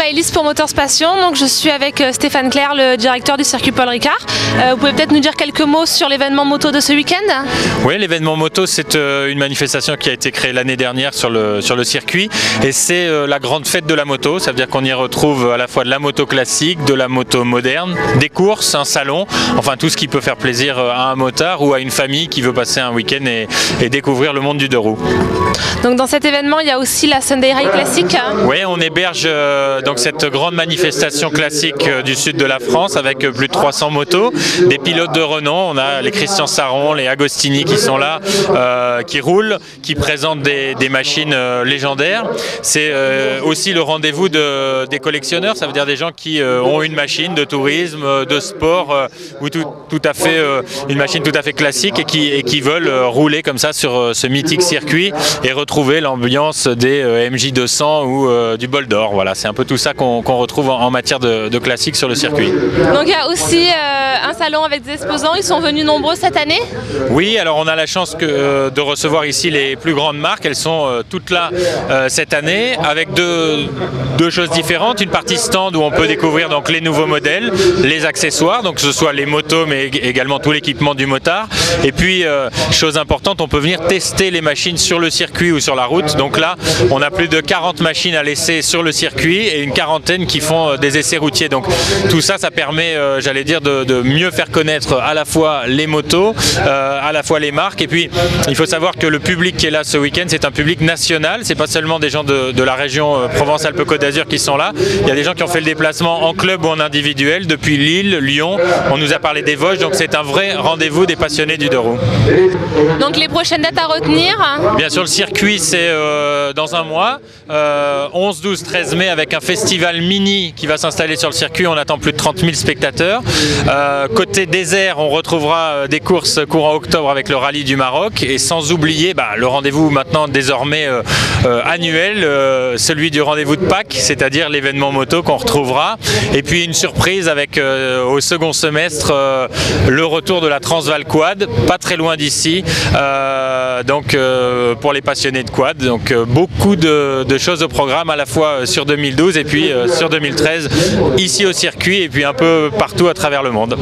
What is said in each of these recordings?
Maëlys pour Moteurs Passion. Donc je suis avec Stéphane Clerc, le directeur du circuit Paul Ricard. Vous pouvez peut-être nous dire quelques mots sur l'événement moto de ce week-end? Oui, l'événement moto, c'est une manifestation qui a été créée l'année dernière sur le circuit, et c'est la grande fête de la moto. Ça veut dire qu'on y retrouve à la fois de la moto classique, de la moto moderne, des courses, un salon, enfin tout ce qui peut faire plaisir à un motard ou à une famille qui veut passer un week-end et découvrir le monde du deux roues. Donc dans cet événement, il y a aussi la Sunday Ride classique. Oui, on héberge donc cette grande manifestation classique du sud de la France avec plus de 300 motos, des pilotes de renom. On a les Christian Saron, les Agostini qui sont là, qui roulent, qui présentent des machines légendaires. C'est aussi le rendez-vous des collectionneurs, ça veut dire des gens qui ont une machine de tourisme, de sport, ou tout à fait une machine tout à fait classique et qui veulent rouler comme ça sur ce mythique circuit et retrouver l'ambiance des MJ200 ou du Bol d'Or. Voilà, c'est un peu tout ça qu'on retrouve en matière de classique sur le circuit. Donc il y a aussi un salon avec des exposants, ils sont venus nombreux cette année? Oui, alors on a la chance de recevoir ici les plus grandes marques, elles sont toutes là cette année avec deux choses différentes. Une partie stand où on peut découvrir donc les nouveaux modèles, les accessoires, donc que ce soit les motos mais également tout l'équipement du motard. Et puis chose importante, on peut venir tester les machines sur le circuit ou sur la route. Donc là, on a plus de 40 machines à l'essai sur le circuit et une quarantaine qui font des essais routiers. Donc tout ça, ça permet, j'allais dire, de mieux faire connaître à la fois les motos, à la fois les marques. Et puis, il faut savoir que le public qui est là ce week-end, c'est un public national. C'est pas seulement des gens de la région Provence-Alpes-Côte d'Azur qui sont là. Il y a des gens qui ont fait le déplacement en club ou en individuel depuis Lille, Lyon. On nous a parlé des Vosges, donc c'est un vrai rendez-vous des passionnés du deux roues. Donc les prochaines dates à retenir? Bien sûr, le circuit, c'est dans un mois, 11, 12, 13 mai, avec un festival mini qui va s'installer sur le circuit. On attend plus de 30 000 spectateurs. Côté désert, on retrouvera des courses courant octobre avec le rallye du Maroc. Et sans oublier le rendez-vous maintenant désormais annuel, celui du rendez-vous de Pâques, c'est-à-dire l'événement moto qu'on retrouvera. Et puis une surprise avec au second semestre le retour de la Transval Quad, pas très loin d'ici. Donc pour les passionnés de quad, donc beaucoup de choses au programme à la fois sur 2012 et puis sur 2013 ici au circuit et puis un peu partout à travers le monde.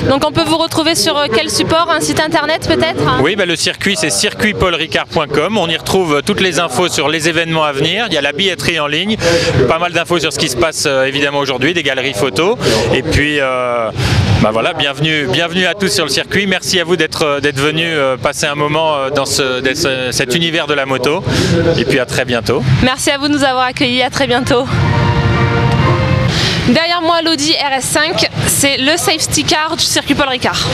Donc on peut vous retrouver sur quel support? Un site internet peut-être? Oui, le circuit c'est circuitpaulricard.com. On y retrouve toutes les infos sur les événements à venir. Il y a la billetterie en ligne, pas mal d'infos sur ce qui se passe évidemment aujourd'hui, des galeries photos. Et puis voilà, bienvenue à tous sur le circuit. Merci à vous d'être venus passer un moment dans cet univers de la moto. Et puis à très bientôt. Merci à vous de nous avoir accueillis, à très bientôt. Derrière moi, l'Audi RS5, c'est le safety car du circuit Paul Ricard.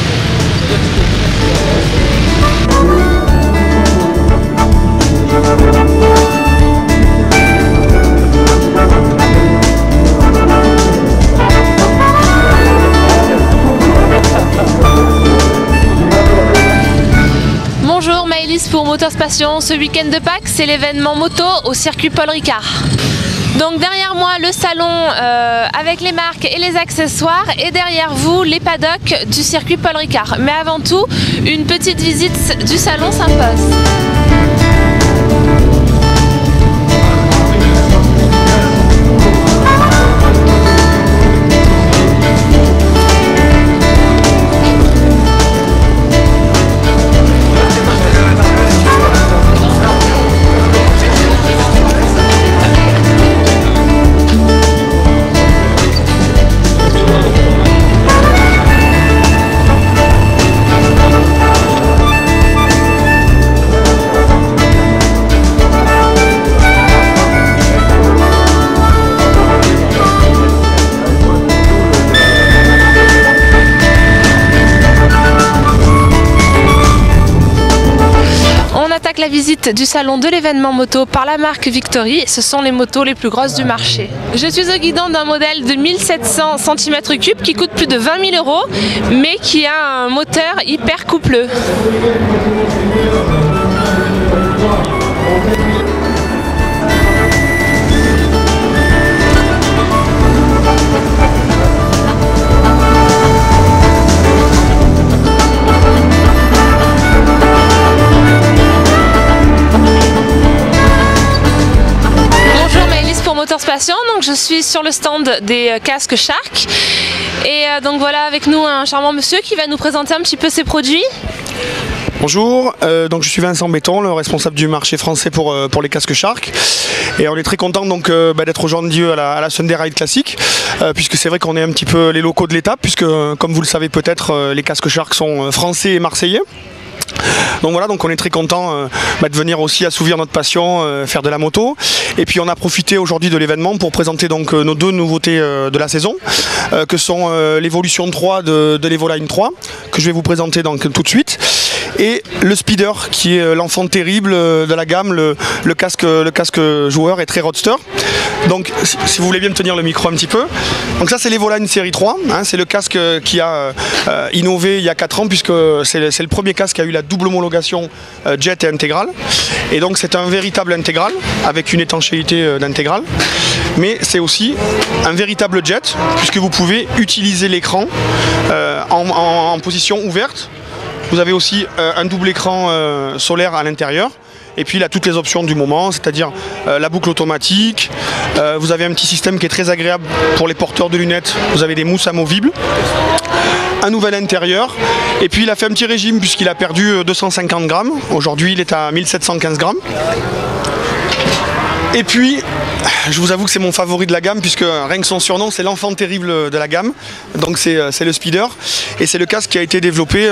Bonjour Maëlys pour Moteurs Passion. Ce week-end de Pâques, c'est l'événement moto au circuit Paul Ricard. Donc derrière moi le salon avec les marques et les accessoires et derrière vous les paddocks du circuit Paul Ricard. Mais avant tout, une petite visite du salon s'impose. La visite du salon de l'événement moto par la marque Victory, ce sont les motos les plus grosses du marché. Je suis au guidon d'un modèle de 1700 cm3 qui coûte plus de 20 000 €, mais qui a un moteur hyper coupleux. Moteurs Passion, donc je suis sur le stand des casques Shark. Et donc voilà avec nous un charmant monsieur qui va nous présenter un petit peu ses produits. Bonjour, donc je suis Vincent Béton, le responsable du marché français pour les casques Shark. Et on est très content donc d'être aujourd'hui à la Sunday Ride Classic, puisque c'est vrai qu'on est un petit peu les locaux de l'étape, puisque comme vous le savez peut-être, les casques Shark sont français et marseillais. Donc voilà, donc on est très content de venir aussi assouvir notre passion, faire de la moto. Et puis on a profité aujourd'hui de l'événement pour présenter donc nos deux nouveautés de la saison, que sont l'évolution 3 de l'Evoline 3, que je vais vous présenter donc tout de suite. Et le Speeder qui est l'enfant terrible de la gamme, le casque joueur et très roadster. Donc si vous voulez bien me tenir le micro un petit peu. Donc ça c'est l'Evoline série 3, hein, c'est le casque qui a innové il y a 4 ans, puisque c'est le premier casque qui a eu la double homologation jet et intégrale. Et donc c'est un véritable intégral avec une étanchéité d'intégrale. Mais c'est aussi un véritable jet, puisque vous pouvez utiliser l'écran en position ouverte. Vous avez aussi un double écran solaire à l'intérieur. Et puis il a toutes les options du moment, c'est-à-dire la boucle automatique. Vous avez un petit système qui est très agréable pour les porteurs de lunettes. Vous avez des mousses amovibles. Un nouvel intérieur. Et puis il a fait un petit régime puisqu'il a perdu 250 grammes. Aujourd'hui il est à 1715 grammes. Et puis, je vous avoue que c'est mon favori de la gamme, puisque rien que son surnom, c'est l'enfant terrible de la gamme. Donc c'est le Speeder. Et c'est le casque qui a été développé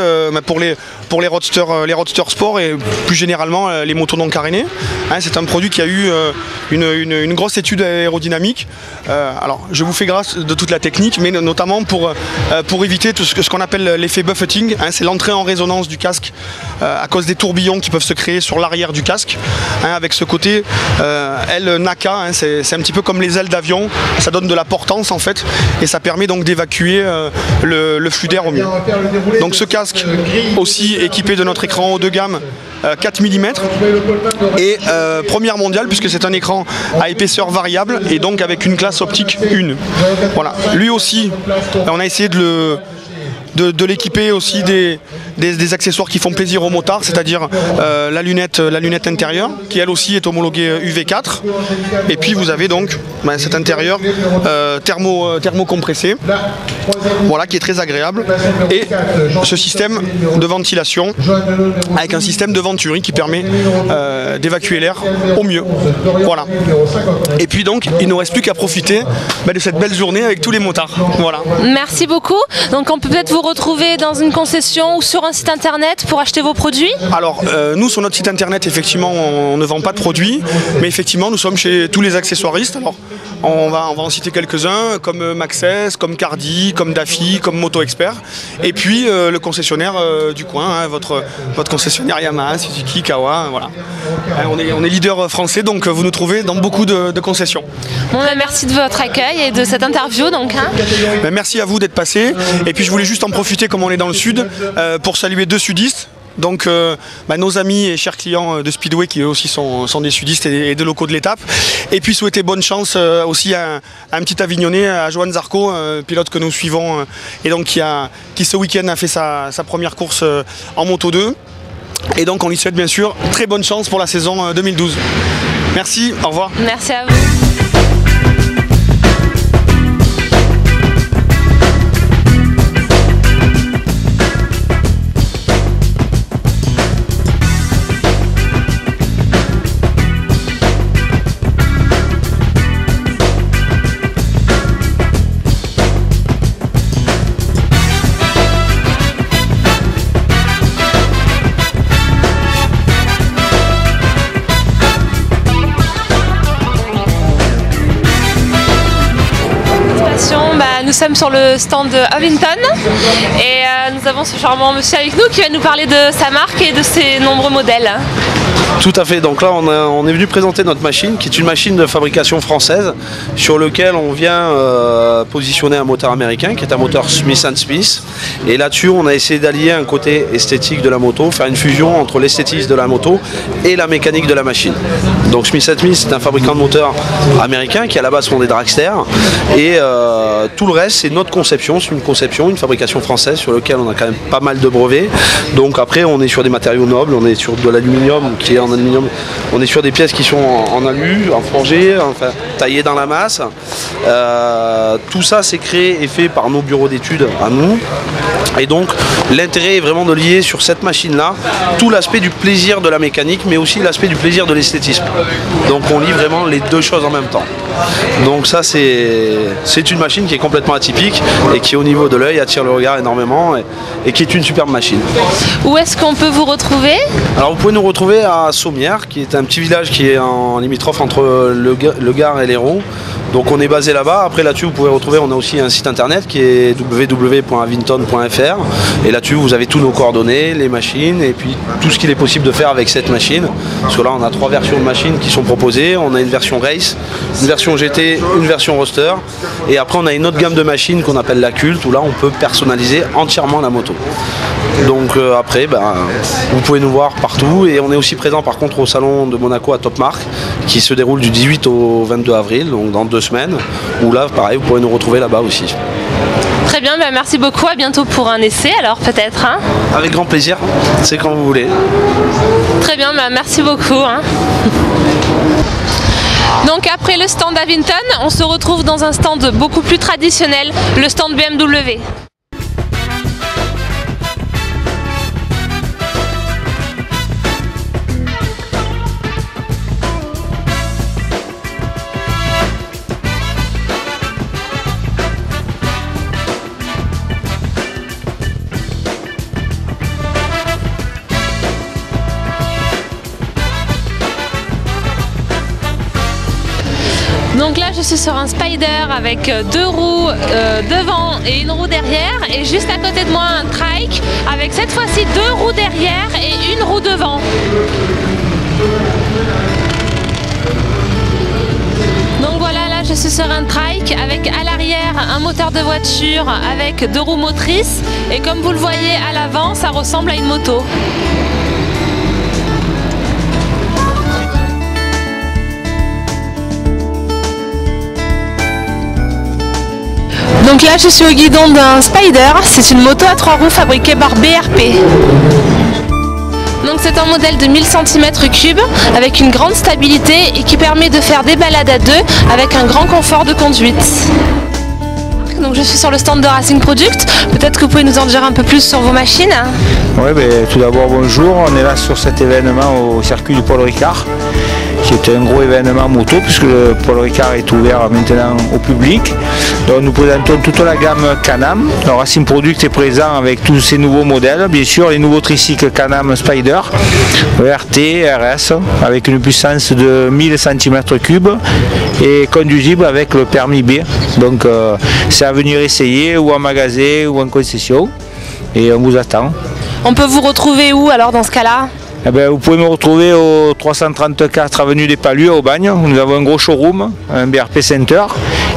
pour les roadsters sport et plus généralement les motos non carénées. Hein, c'est un produit qui a eu une grosse étude aérodynamique. Alors, je vous fais grâce de toute la technique, mais notamment pour éviter tout ce qu'on appelle l'effet buffeting. Hein, c'est l'entrée en résonance du casque à cause des tourbillons qui peuvent se créer sur l'arrière du casque. Hein, avec ce côté aile NACA, hein, c'est un petit peu comme les ailes d'avion, ça donne de la portance en fait, et ça permet donc d'évacuer le flux d'air au mieux. Donc ce casque aussi équipé de notre écran haut de gamme 4 mm et première mondiale, puisque c'est un écran à épaisseur variable et donc avec une classe optique 1. Voilà. Lui aussi, on a essayé de l'équiper aussi des accessoires qui font plaisir aux motards, c'est-à-dire la lunette intérieure qui elle aussi est homologuée UV4, et puis vous avez donc cet intérieur thermo-compressé, voilà, qui est très agréable, et ce système de ventilation avec un système de venturi qui permet d'évacuer l'air au mieux. Voilà. Et puis donc il ne nous reste plus qu'à profiter de cette belle journée avec tous les motards. Voilà. Merci beaucoup. Donc on peut peut-être vous retrouver dans une concession ou sur un site internet pour acheter vos produits? Alors nous sur notre site internet effectivement on ne vend pas de produits, mais effectivement nous sommes chez tous les accessoiristes. Alors on va en citer quelques-uns comme Maxxis, comme Cardi, comme Daffy, comme Moto Expert, et puis le concessionnaire du coin, hein, votre concessionnaire Yamaha, Suzuki, Kawa, voilà. On est leader français, donc vous nous trouvez dans beaucoup de concessions. Bon, merci de votre accueil et de cette interview donc. Hein. Merci à vous d'être passé, et puis je voulais juste en profiter comme on est dans le sud pour saluer deux sudistes. Donc nos amis et chers clients de Speedway qui eux aussi sont des sudistes et des locaux de l'étape. Et puis souhaiter bonne chance aussi à un petit Avignonnais, à Johan Zarco, pilote que nous suivons et donc qui ce week-end a fait sa première course en Moto 2. Et donc on lui souhaite bien sûr très bonne chance pour la saison 2012. Merci, au revoir. Merci à vous. Nous sommes sur le stand de Ovington et nous avons ce charmant monsieur avec nous qui va nous parler de sa marque et de ses nombreux modèles. Tout à fait, donc là on est venu présenter notre machine qui est une machine de fabrication française sur lequel on vient positionner un moteur américain qui est un moteur Smith & Smith, et là-dessus on a essayé d'allier un côté esthétique de la moto, faire une fusion entre l'esthétisme de la moto et la mécanique de la machine. Donc Smith & Smith c'est un fabricant de moteurs américain qui à la base font des dragsters, et tout le reste c'est notre conception, c'est une conception, une fabrication française sur lequel lequel on a quand même pas mal de brevets. Donc après on est sur des matériaux nobles, on est sur de l'aluminium qui est en aluminium, on est sur des pièces qui sont en alu, en forgé, enfin taillées dans la masse. Tout ça c'est créé et fait par nos bureaux d'études à nous. Et donc l'intérêt est vraiment de lier sur cette machine là tout l'aspect du plaisir de la mécanique mais aussi l'aspect du plaisir de l'esthétisme. Donc on lie vraiment les deux choses en même temps. Donc ça c'est une machine qui est complètement atypique et qui au niveau de l'œil attire le regard énormément et qui est une superbe machine. Où est-ce qu'on peut vous retrouver? Alors vous pouvez nous retrouver à Sommières, qui est un petit village qui est en limitrophe entre le Gard et l'Hérault. Donc on est basé là-bas. Après là-dessus vous pouvez retrouver, on a aussi un site internet qui est www.avinton.fr et là-dessus vous avez tous nos coordonnées, les machines et puis tout ce qu'il est possible de faire avec cette machine. Parce que là on a 3 versions de machines qui sont proposées. On a une version race, une version GT, une version roadster et après on a une autre gamme de machines qu'on appelle la culte où là on peut personnaliser entièrement la moto. Donc après vous pouvez nous voir partout et on est aussi présent par contre au salon de Monaco à Top Marque qui se déroule du 18 au 22 avril, donc dans 2 semaines, où là pareil vous pourrez nous retrouver là-bas aussi. Très bien, merci beaucoup, à bientôt pour un essai alors peut-être. Hein. Avec grand plaisir, c'est quand vous voulez. Très bien, merci beaucoup. Hein. Donc après le stand Avinton, on se retrouve dans un stand beaucoup plus traditionnel, le stand BMW. Donc là je suis sur un Spider avec 2 roues devant et une roue derrière et juste à côté de moi un trike avec cette fois-ci 2 roues derrière et une roue devant. Donc voilà, là je suis sur un trike avec à l'arrière un moteur de voiture avec 2 roues motrices et comme vous le voyez à l'avant ça ressemble à une moto. Donc là je suis au guidon d'un Spider, c'est une moto à 3 roues fabriquée par BRP. Donc c'est un modèle de 1000 cm3 avec une grande stabilité et qui permet de faire des balades à 2 avec un grand confort de conduite. Donc je suis sur le stand de Racing Product, peut-être que vous pouvez nous en dire un peu plus sur vos machines. Oui, tout d'abord bonjour, on est là sur cet événement au circuit du Paul Ricard, qui est un gros événement moto puisque le Paul Ricard est ouvert maintenant au public. Donc nous présentons toute la gamme Can-Am. Racing Product est présent avec tous ces nouveaux modèles, bien sûr les nouveaux tricycles Can-Am Spider, RT, RS, avec une puissance de 1000 cm3 et conduisible avec le permis B. Donc c'est à venir essayer ou en magasin ou en concession et on vous attend. On peut vous retrouver où alors dans ce cas-là? Vous pouvez me retrouver au 334 avenue des Palus à Aubagne. Nous avons un gros showroom, un BRP Center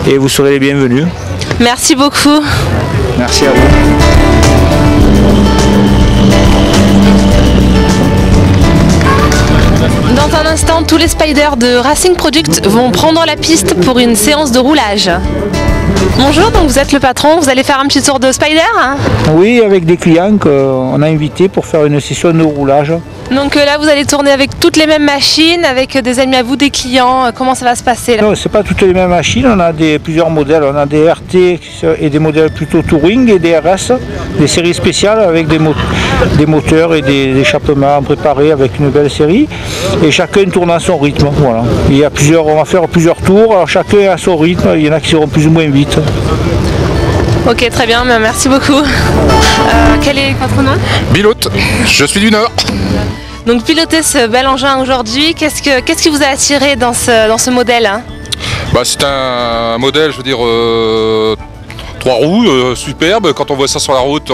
et vous serez les bienvenus. Merci beaucoup. Merci à vous. Dans un instant, tous les Spiders de Racing Product vont prendre la piste pour une séance de roulage. Bonjour, donc vous êtes le patron, vous allez faire un petit tour de Spider hein? Oui, avec des clients qu'on a invités pour faire une session de roulage. Donc là vous allez tourner avec toutes les mêmes machines, avec des amis à vous, des clients, comment ça va se passer là? Non, c'est pas toutes les mêmes machines, on a plusieurs modèles, on a des RT et des modèles plutôt touring et des RS, des séries spéciales avec des moteurs et des échappements préparés avec une belle série et chacun tourne à son rythme. Voilà. On va faire plusieurs tours, alors chacun à son rythme, il y en a qui seront plus ou moins vite. Ok, très bien, merci beaucoup. Quel est votre nom? Bilote, je suis du Nord. Donc piloter ce bel engin aujourd'hui, qu'est-ce qui vous a attiré dans ce modèle hein? C'est un modèle, je veux dire, 3 roues, superbe. Quand on voit ça sur la route,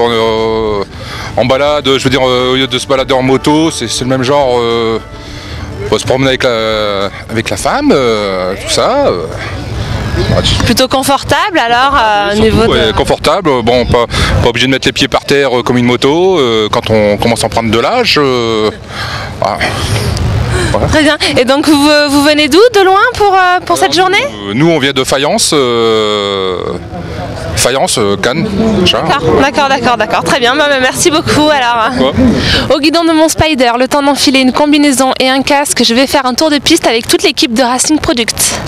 en balade, je veux dire, au lieu de se balader en moto, c'est le même genre. On va se promener avec la femme, tout ça. Plutôt confortable alors au niveau de... Confortable, bon pas obligé de mettre les pieds par terre comme une moto quand on commence à en prendre de l'âge. Voilà. Très bien, et donc vous venez d'où, de loin pour cette journée? Nous on vient de Fayence, faïence, canne, chat. D'accord, très bien, merci beaucoup. Alors, au guidon de mon Spider, le temps d'enfiler une combinaison et un casque, je vais faire un tour de piste avec toute l'équipe de Racing Product.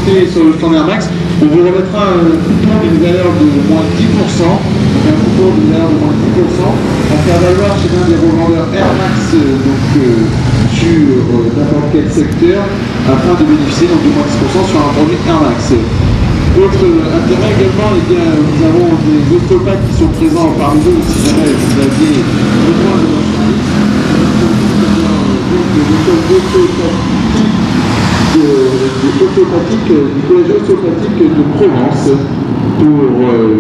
Sur le stand Air Max, on vous remettra un coupon d'une valeur de moins 10%, un coupon d'une valeur de moins 10% à faire valoir chez l'un des revendeurs Air Max sur n'importe quel secteur afin de bénéficier donc de moins 10% sur un produit Air Max. Autre intérêt également, eh bien, nous avons des ostéopathes qui sont présents parmi nous si jamais vous aviez besoin de notre service. Du collège ostéopathique de Provence pour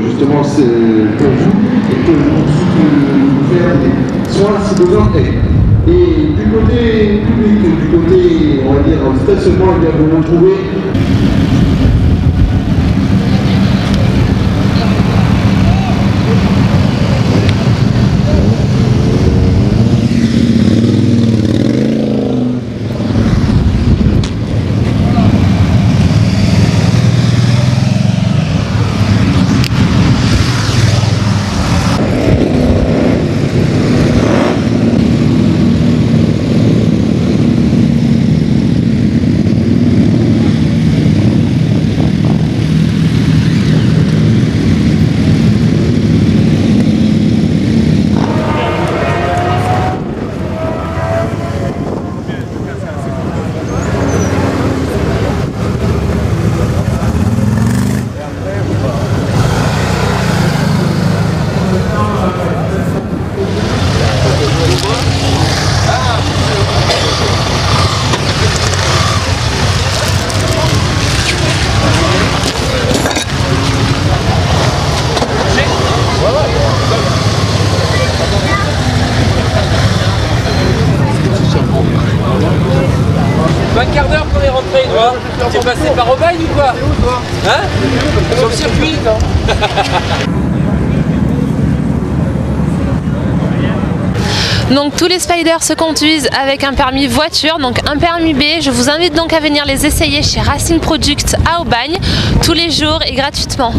justement pour vous et pour vous faire des soins si besoin est. Et du côté public, du côté on va dire stationnement, eh bien, vous vous trouvez T'es passé par Aubagne ou quoi? Hein? Sur le circuit? Donc tous les Spiders se conduisent avec un permis voiture, donc un permis B. Je vous invite donc à venir les essayer chez Racing Product à Aubagne, tous les jours et gratuitement.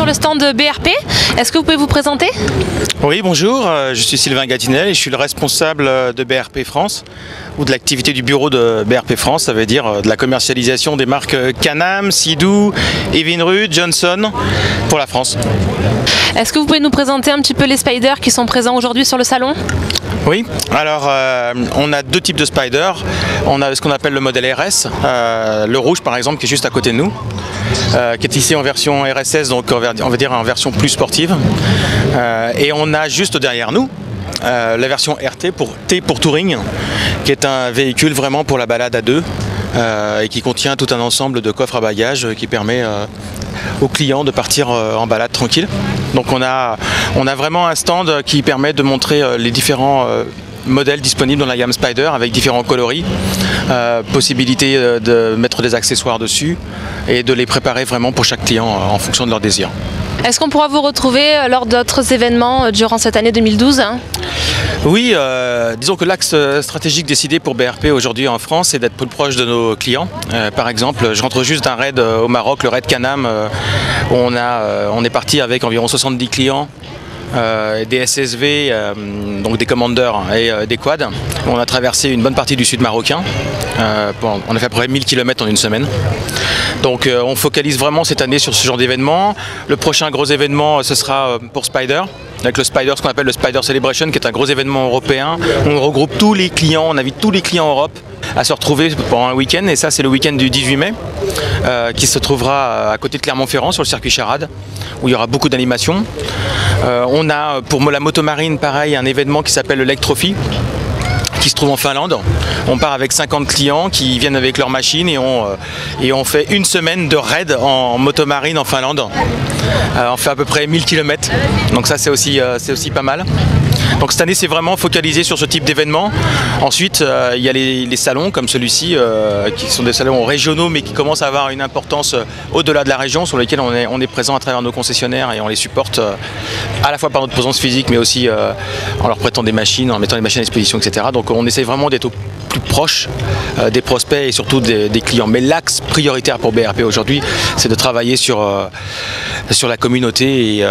sur le stand de BRP. Est-ce que vous pouvez vous présenter? Oui, bonjour, je suis Sylvain Gatinel et je suis le responsable de BRP France ou de l'activité du bureau de BRP France, ça veut dire de la commercialisation des marques Can-Am, Sea-Doo, Evinrude, Johnson pour la France. Est-ce que vous pouvez nous présenter un petit peu les spiders qui sont présents aujourd'hui sur le salon? Oui, alors on a deux types de spiders. On a ce qu'on appelle le modèle RS, le rouge par exemple qui est juste à côté de nous, qui est ici en version RSS, donc on va dire en version plus sportive. Et on a juste derrière nous la version RT pour T pour Touring, qui est un véhicule vraiment pour la balade à deux et qui contient tout un ensemble de coffres à bagages qui permet aux clients de partir en balade tranquille. Donc on a vraiment un stand qui permet de montrer les différents modèles disponibles dans la gamme Spider avec différents coloris, possibilité de mettre des accessoires dessus et de les préparer vraiment pour chaque client en fonction de leur désir. Est-ce qu'on pourra vous retrouver lors d'autres événements durant cette année 2012 ? Oui, disons que l'axe stratégique décidé pour BRP aujourd'hui en France, c'est d'être plus proche de nos clients. Par exemple, je rentre juste d'un raid au Maroc, le raid Can-Am, où on est parti avec environ 70 clients. Des SSV, donc des commanders et des quads. On a traversé une bonne partie du sud marocain. On a fait à peu près 1000 km en une semaine. Donc on focalise vraiment cette année sur ce genre d'événement. Le prochain gros événement, ce sera pour Spider, avec le Spider, ce qu'on appelle le Spider Celebration, qui est un gros événement européen. On regroupe tous les clients, on invite tous les clients en Europe à se retrouver pendant un week-end, et ça c'est le week-end du 18 mai, qui se trouvera à côté de Clermont-Ferrand sur le circuit Charade, où il y aura beaucoup d'animations. On a pour la motomarine pareil un événement qui s'appelle le Lake Trophy, qui se trouve en Finlande. On part avec 50 clients qui viennent avec leurs machines et on fait une semaine de raid en motomarine en Finlande. On fait à peu près 1000 km, donc ça c'est aussi pas mal. Donc cette année c'est vraiment focalisé sur ce type d'événement. Ensuite il y a les salons comme celui-ci qui sont des salons régionaux mais qui commencent à avoir une importance au-delà de la région, sur lesquels on est présent à travers nos concessionnaires et on les supporte à la fois par notre présence physique mais aussi en leur prêtant des machines, en mettant les machines à disposition, etc. Donc on essaie vraiment d'être au plus proche des prospects et surtout des clients. Mais l'axe prioritaire pour BRP aujourd'hui, c'est de travailler sur la communauté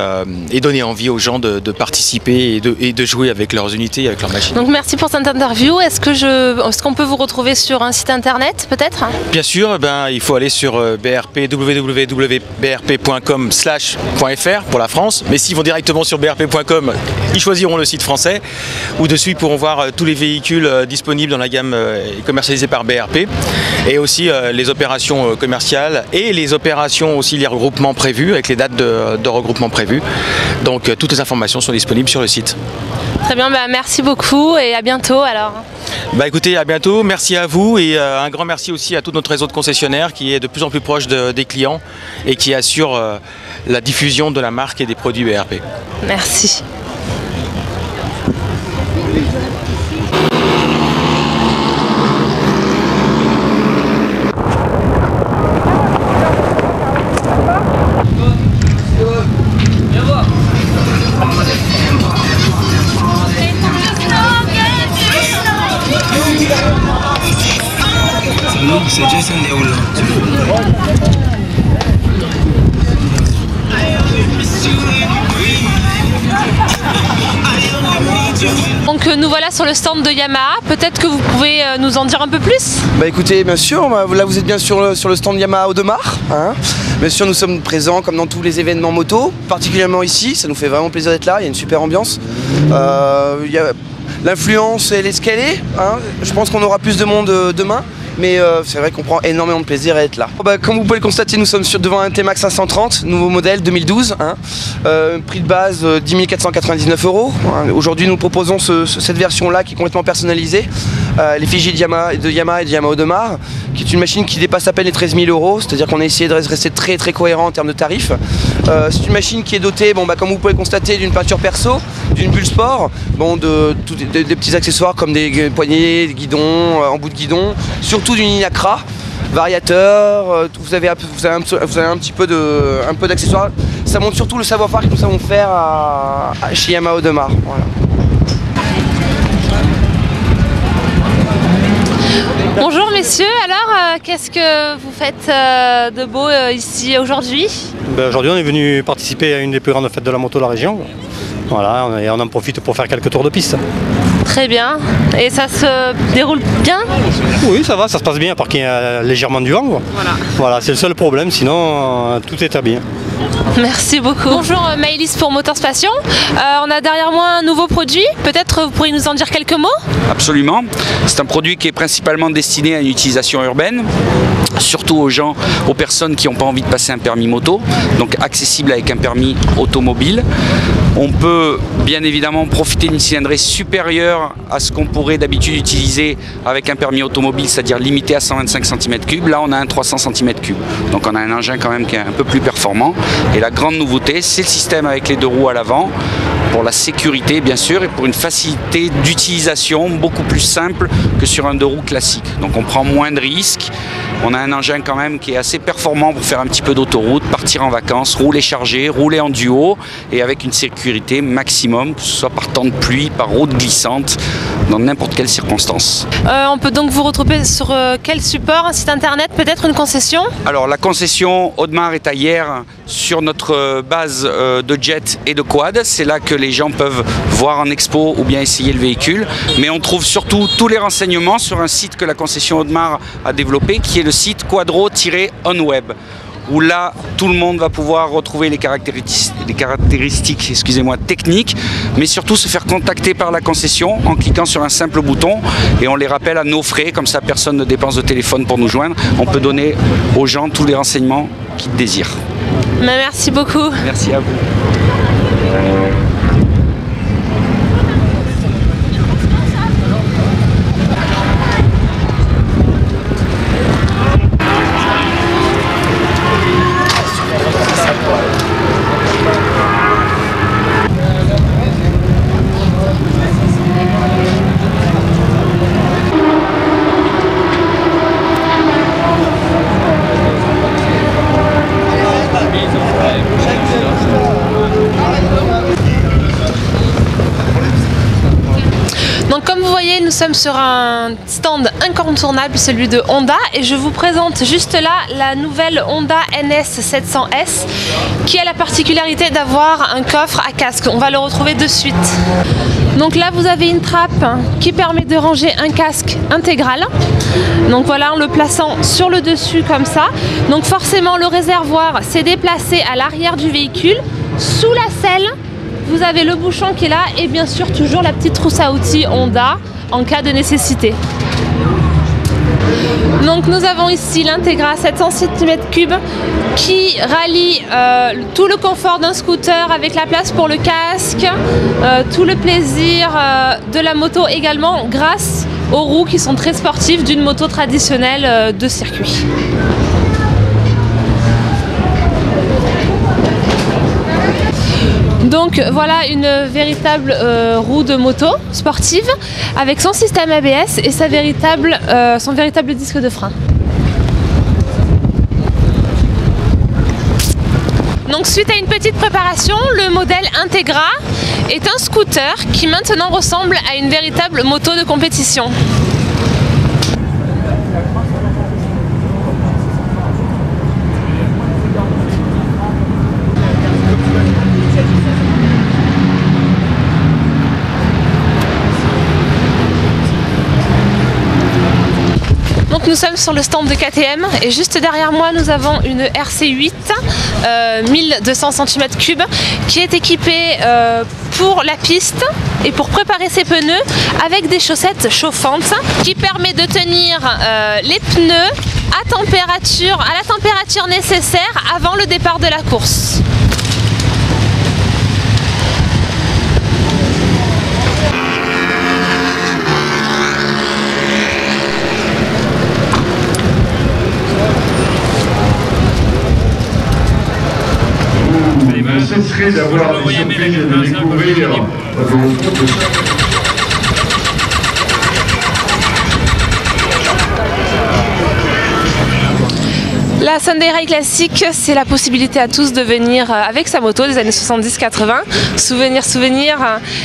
et donner envie aux gens de participer et de jouer avec leurs unités, avec leurs machines. Donc merci pour cette interview. Est-ce qu'on peut vous retrouver sur un site internet peut-être? Bien sûr, il faut aller sur www.brp.com/.fr pour la France. Mais s'ils vont directement sur brp.com, ils choisiront le site français, où dessus ils pourront voir tous les véhicules disponibles dans la gamme commercialisée par BRP, et aussi les opérations commerciales et les opérations aussi, les regroupements prévus avec les dates de regroupement prévues. Donc toutes les informations sont disponibles sur le site. Très bien, merci beaucoup et à bientôt alors. Écoutez, à bientôt, merci à vous et un grand merci aussi à tout notre réseau de concessionnaires qui est de plus en plus proche des clients et qui assure la diffusion de la marque et des produits BRP. Merci. Donc nous voilà sur le stand de Yamaha, peut-être que vous pouvez nous en dire un peu plus? Écoutez, bien sûr, là vous êtes bien sur le stand Yamaha Audemars, hein. Bien sûr nous sommes présents comme dans tous les événements moto, particulièrement ici, ça nous fait vraiment plaisir d'être là, il y a une super ambiance. L'influence elle est ce qu'elle est, hein. Je pense qu'on aura plus de monde demain. Mais c'est vrai qu'on prend énormément de plaisir à être là. Comme vous pouvez le constater, nous sommes devant un T-Max 530, nouveau modèle 2012. Hein. Prix de base 10 499 €. Hein. Aujourd'hui, nous proposons cette version-là qui est complètement personnalisée. L'effigie de Yamaha et de Yamaha Audemars, qui est une machine qui dépasse à peine les 13 000 €. C'est-à-dire qu'on a essayé de rester très très cohérent en termes de tarifs. C'est une machine qui est dotée, comme vous pouvez le constater, d'une peinture perso, d'une bulle sport, des petits accessoires comme des poignées, des guidons, en bout de guidon, surtout d'une ligne Acra, variateur, vous avez un petit peu d'accessoires. Ça montre surtout le savoir-faire que nous savons faire chez Yamaha Audemars. Voilà. Bonjour messieurs, alors qu'est-ce que vous faites de beau ici aujourd'hui? Aujourd'hui on est venu participer à une des plus grandes fêtes de la moto de la région. Voilà, et on en profite pour faire quelques tours de piste. Très bien. Et ça se déroule bien? Oui, ça va, ça se passe bien, à part qu'il y a légèrement du vent. Voilà, c'est le seul problème, sinon tout est à bien. Merci beaucoup. Bonjour Maëlys pour Moteurs Passion. On a derrière moi un nouveau produit. Peut-être vous pourriez nous en dire quelques mots? Absolument. C'est un produit qui est principalement destiné à une utilisation urbaine, surtout aux gens, aux personnes qui n'ont pas envie de passer un permis moto, donc accessible avec un permis automobile. On peut bien évidemment profiter d'une cylindrée supérieure à ce qu'on pourrait d'habitude utiliser avec un permis automobile, c'est-à-dire limité à 125 cm3. Là, on a un 300 cm3. Donc on a un engin quand même qui est un peu plus performant. Et la grande nouveauté, c'est le système avec les deux roues à l'avant, pour la sécurité bien sûr et pour une facilité d'utilisation beaucoup plus simple que sur un deux roues classique. Donc on prend moins de risques, on a un engin quand même qui est assez performant pour faire un petit peu d'autoroute, partir en vacances, rouler chargé, rouler en duo et avec une sécurité maximum, que ce soit par temps de pluie, par route glissante, dans n'importe quelle circonstance. On peut donc vous retrouver sur quel support? Un site internet, peut-être une concession? Alors la concession Audemars est à Hyères sur notre base de jet et de quad. C'est là que les gens peuvent voir en expo ou bien essayer le véhicule. Mais on trouve surtout tous les renseignements sur un site que la concession Audemars a développé, qui est le site quadro-onweb. Où là, tout le monde va pouvoir retrouver les caractéristiques techniques, mais surtout se faire contacter par la concession en cliquant sur un simple bouton et on les rappelle à nos frais, comme ça personne ne dépense de téléphone pour nous joindre. On peut donner aux gens tous les renseignements qu'ils désirent. Merci beaucoup. Merci à vous. Donc comme vous voyez, nous sommes sur un stand incontournable, celui de Honda, et je vous présente juste là la nouvelle Honda NS 700S qui a la particularité d'avoir un coffre à casque. On va le retrouver de suite. Donc là vous avez une trappe qui permet de ranger un casque intégral. Donc voilà, en le plaçant sur le dessus comme ça. Donc forcément le réservoir s'est déplacé à l'arrière du véhicule, sous la selle. Vous avez le bouchon qui est là et bien sûr toujours la petite trousse à outils Honda en cas de nécessité. Donc nous avons ici l'Integra 700 cm3 qui rallie tout le confort d'un scooter avec la place pour le casque, tout le plaisir de la moto également grâce aux roues qui sont très sportives d'une moto traditionnelle de circuit. Donc voilà une véritable roue de moto sportive avec son système ABS et son véritable disque de frein. Donc suite à une petite préparation, le modèle Integra est un scooter qui maintenant ressemble à une véritable moto de compétition. Donc nous sommes sur le stand de KTM et juste derrière moi nous avons une RC8 1200 cm3 qui est équipée pour la piste et pour préparer ses pneus avec des chaussettes chauffantes qui permet de tenir les pneus à la température nécessaire avant le départ de la course. Ce serait d'avoir des surprises et de découvrir La Sunday Ride Classic, c'est la possibilité à tous de venir avec sa moto des années 70-80, souvenir,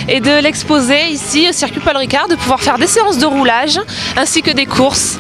et de l'exposer ici au circuit Paul Ricard, de pouvoir faire des séances de roulage ainsi que des courses.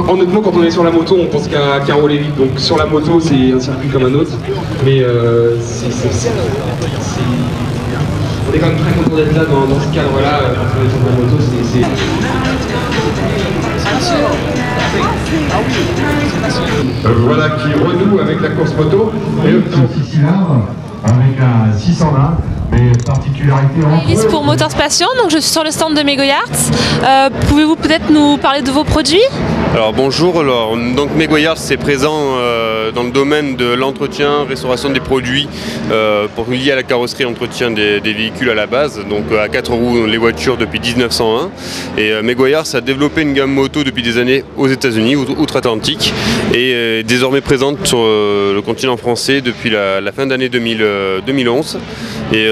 Honnêtement, quand on est sur la moto, on pense qu'à rouler vite. Donc sur la moto, c'est un circuit comme un autre. Mais on est quand même très content d'être là dans ce cadre-là. Quand on est sur la moto, voilà qui renoue avec la course moto. Et le 6 cylindres avec un 620. Alice pour Motors Passion, donc je suis sur le stand de Megoyards. Pouvez-vous peut-être nous parler de vos produits? Alors bonjour, donc Megoyards c'est présent dans le domaine de l'entretien, restauration des produits liés à la carrosserie, entretien des véhicules à la base, donc à 4 roues les voitures depuis 1901. Et Megoyards a développé une gamme moto depuis des années aux États-Unis, outre-Atlantique, et désormais présente sur le continent français depuis la fin d'année 2011. Et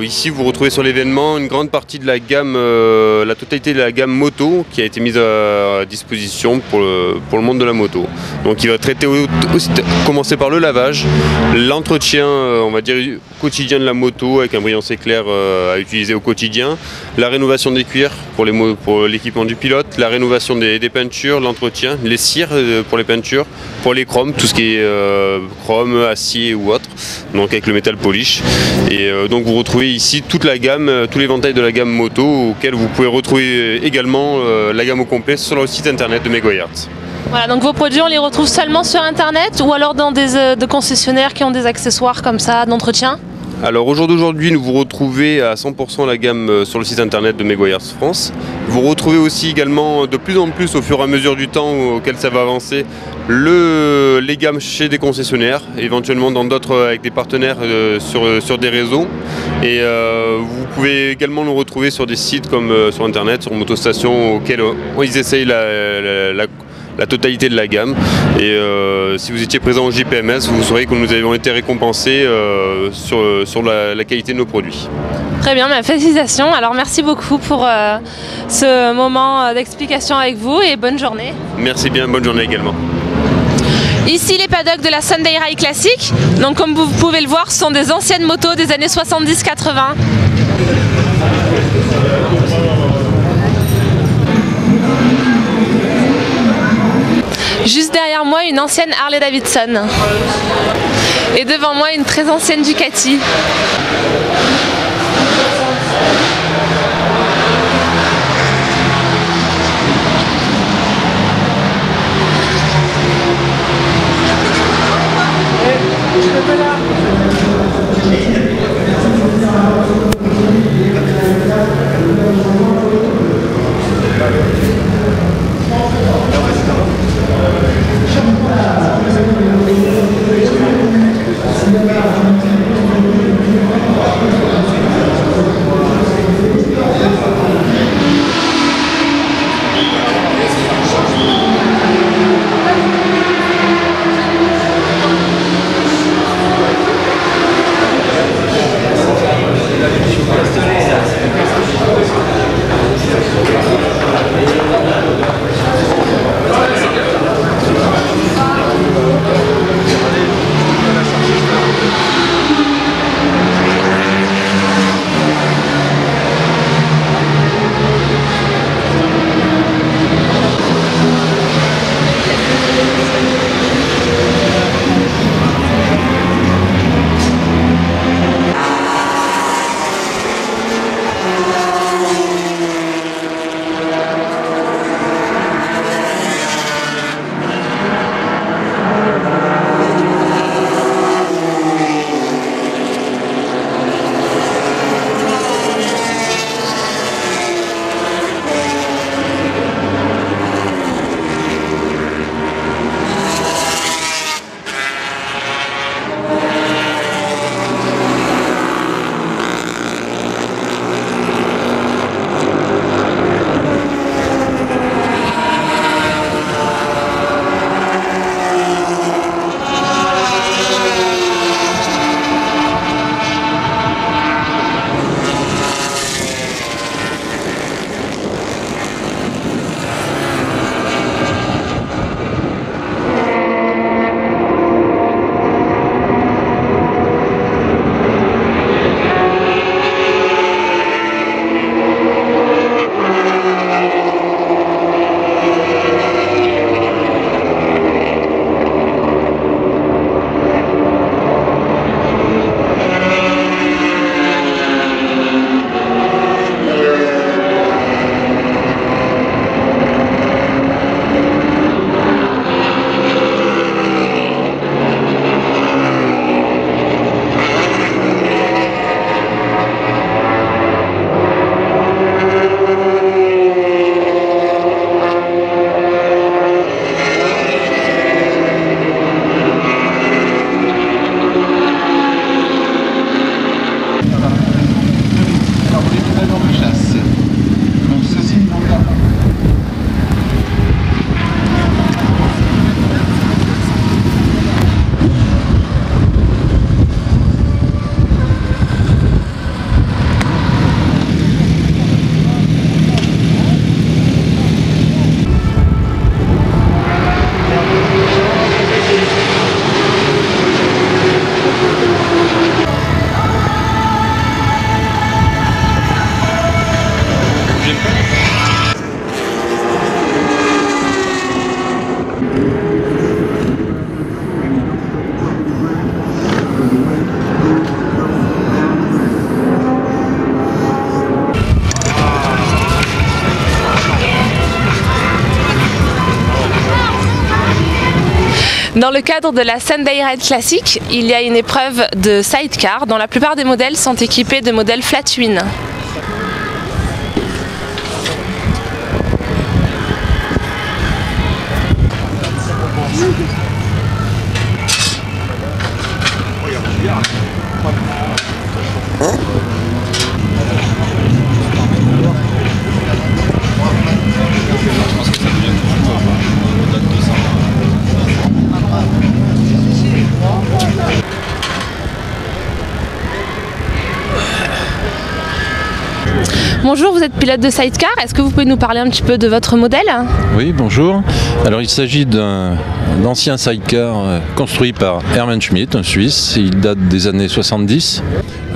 ici vous retrouvez sur l'événement une grande partie de la gamme, la totalité de la gamme moto qui a été mise à disposition pour le monde de la moto. Donc il va traiter aussi, commencer par le lavage, l'entretien on va dire quotidien de la moto avec un brillance éclair à utiliser au quotidien, la rénovation des cuirs pour l'équipement du pilote, la rénovation des peintures, l'entretien, les cires pour les peintures, pour les chromes, tout ce qui est chrome, acier ou autre, donc avec le métal polish. Et donc vous retrouvez ici toute la gamme, tout l'éventail de la gamme moto auquel vous pouvez retrouver également la gamme au complet sur le site internet de Megoyards. Voilà, donc vos produits on les retrouve seulement sur internet ou alors dans des concessionnaires qui ont des accessoires comme ça d'entretien? Alors au jour d'aujourd'hui, nous vous retrouvez à 100% la gamme sur le site internet de Megoyards France. Vous retrouvez aussi également de plus en plus au fur et à mesure du temps auquel ça va avancer les gammes chez des concessionnaires, éventuellement dans d'autres avec des partenaires sur des réseaux. Et vous pouvez également nous retrouver sur des sites comme sur internet, sur Motostation auxquels ils essayent la totalité de la gamme. Et si vous étiez présent au JPMS, vous saurez que nous avons été récompensés sur la qualité de nos produits. Très bien, félicitations. Alors merci beaucoup pour ce moment d'explication avec vous et bonne journée. Merci bien, bonne journée également. Ici les paddocks de la Sunday Ride Classic. Donc comme vous pouvez le voir, ce sont des anciennes motos des années 70-80. Juste derrière moi, une ancienne Harley Davidson. Et devant moi, une très ancienne Ducati. Dans le cadre de la Sunday Ride Classic, il y a une épreuve de sidecar dont la plupart des modèles sont équipés de modèles flat twin. Bonjour, vous êtes pilote de sidecar, est-ce que vous pouvez nous parler un petit peu de votre modèle? Oui, bonjour. Alors il s'agit d'un ancien sidecar construit par Hermann Schmidt, un Suisse. Il date des années 70,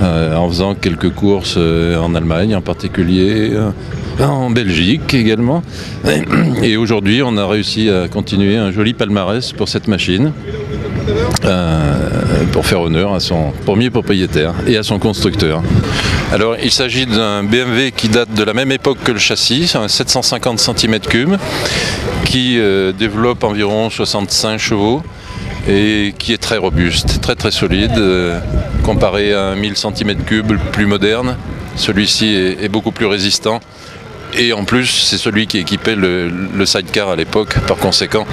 en faisant quelques courses en Allemagne en particulier, en Belgique également. Et aujourd'hui, on a réussi à continuer un joli palmarès pour cette machine, pour faire honneur à son premier propriétaire et à son constructeur. Alors il s'agit d'un BMW qui date de la même époque que le châssis, un 750 cm3, qui développe environ 65 chevaux et qui est très robuste, très solide, comparé à un 1000 cm3 plus moderne. Celui-ci est beaucoup plus résistant. Et en plus, c'est celui qui équipait le sidecar à l'époque. Par conséquent,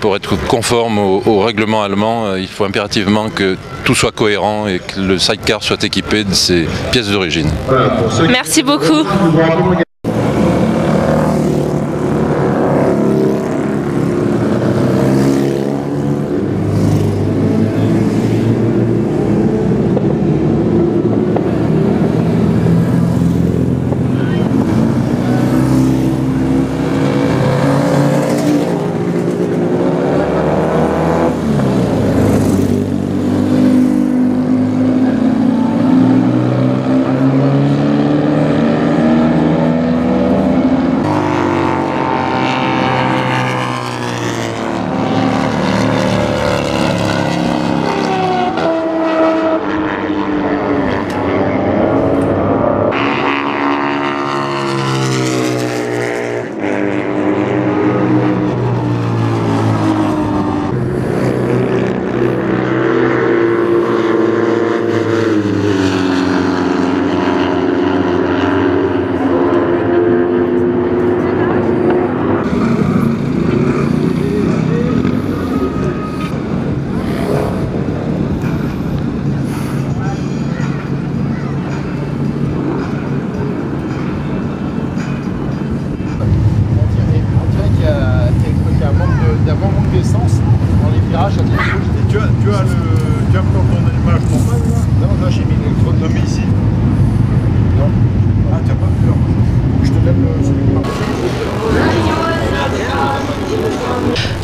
pour être conforme au règlement allemand, il faut impérativement que tout soit cohérent et que le sidecar soit équipé de ses pièces d'origine. Merci beaucoup.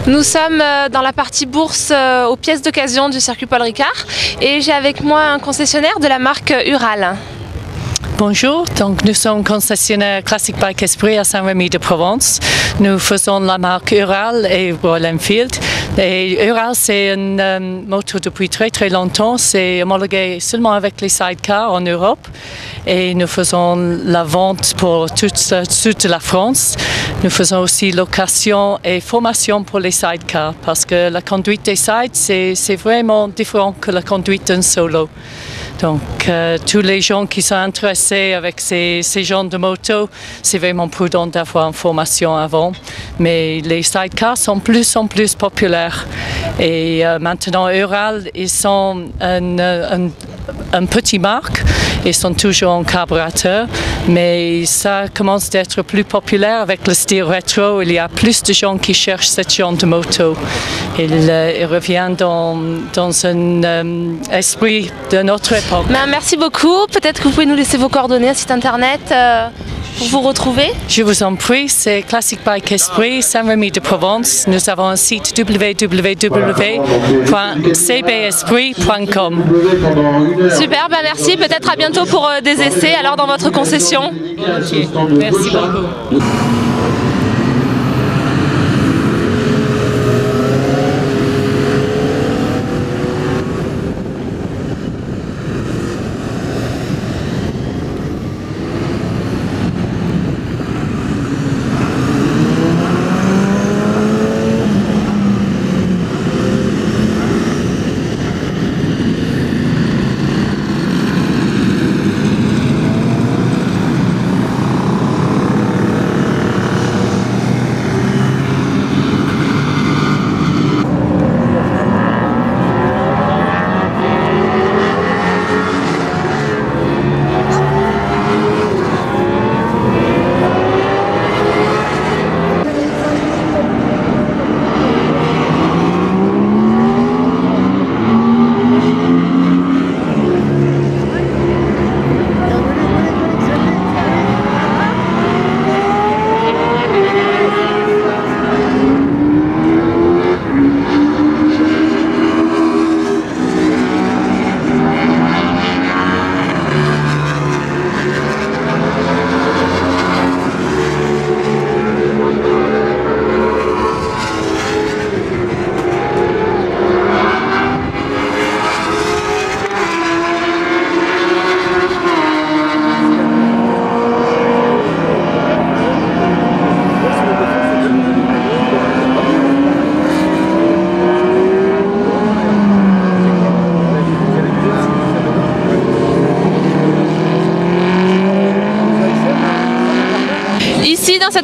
Nous sommes dans la partie bourse aux pièces d'occasion du circuit Paul Ricard et j'ai avec moi un concessionnaire de la marque Ural. Bonjour, donc nous sommes concessionnaires Classic Bike Esprit à Saint-Rémy-de-Provence. Nous faisons la marque Ural et Royal Enfield. Et Ural, c'est une moto depuis très longtemps. C'est homologué seulement avec les sidecars en Europe. Et nous faisons la vente pour toute la France. Nous faisons aussi location et formation pour les sidecars parce que la conduite des sides, c'est vraiment différent que la conduite d'un solo. Donc, tous les gens qui sont intéressés avec ces genres de motos, c'est vraiment prudent d'avoir une formation avant. Mais les sidecars sont plus en plus populaires. Et maintenant, Ural, ils sont une petite marque. Ils sont toujours en carburateur, mais ça commence d'être plus populaire avec le style rétro. Il y a plus de gens qui cherchent ce genre de moto. Il revient dans un esprit de notre époque. Merci beaucoup. Peut-être que vous pouvez nous laisser vos coordonnées, un site internet pour vous retrouver. Je vous en prie, c'est Classic Bike Esprit, Saint-Rémy-de-Provence. Nous avons un site www.cbesprit.com. Super, merci. Peut-être à bientôt pour des essais alors dans votre concession. Okay. Merci beaucoup.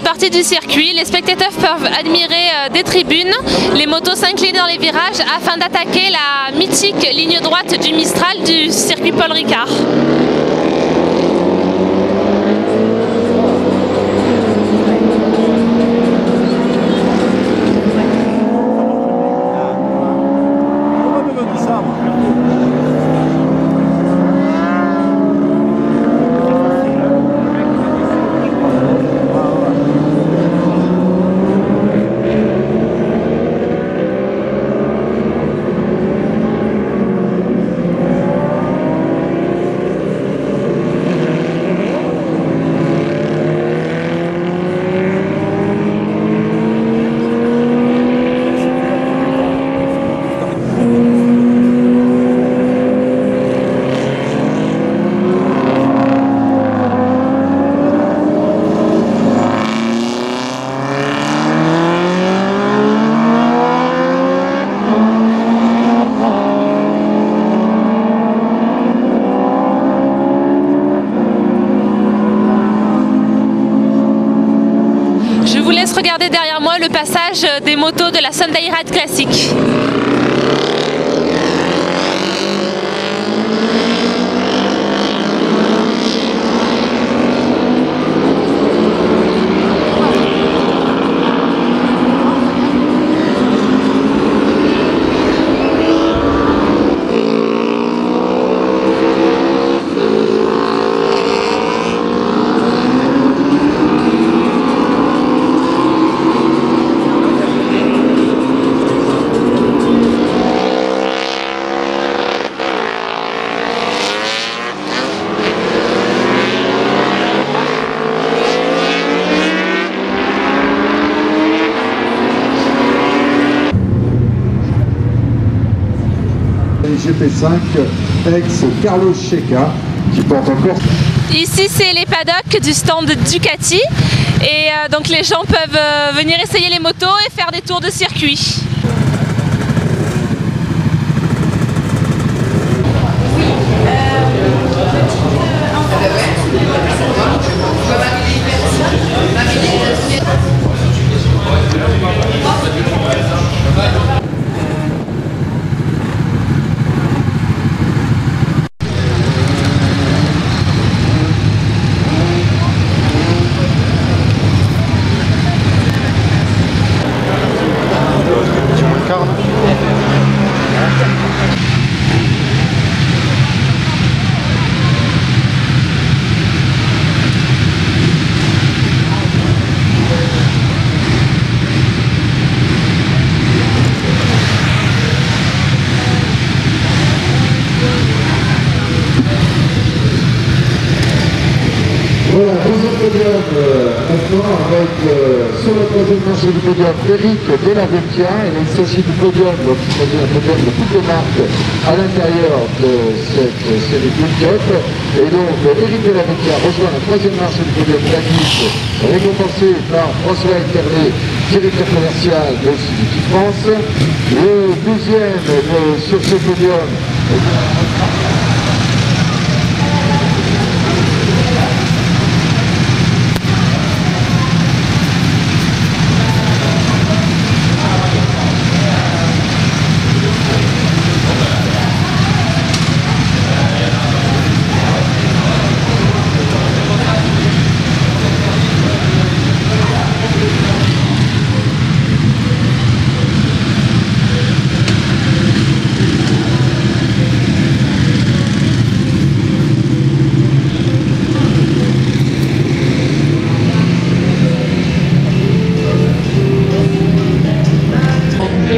partie du circuit, les spectateurs peuvent admirer des tribunes, les motos s'inclinent dans les virages afin d'attaquer la mythique ligne droite du Mistral du circuit Paul Ricard. Je vous laisse regarder derrière moi le passage des motos de la Sunday Ride classique. GP5 ex Carlos Checa qui porte encore. Ici c'est les paddocks du stand Ducati et donc les gens peuvent venir essayer les motos et faire des tours de circuit. Voilà, deuxième podium maintenant avec sur le troisième marché du podium Eric Delavecchia. Il s'agit du podium qui choisit un podium de toutes les marques à l'intérieur de cette série Blue Cup. Et donc Eric Delavecchia rejoint la troisième marche du podium classique, récompensé par François Interlet, directeur commercial de Suzuki France. Le deuxième sur ce podium.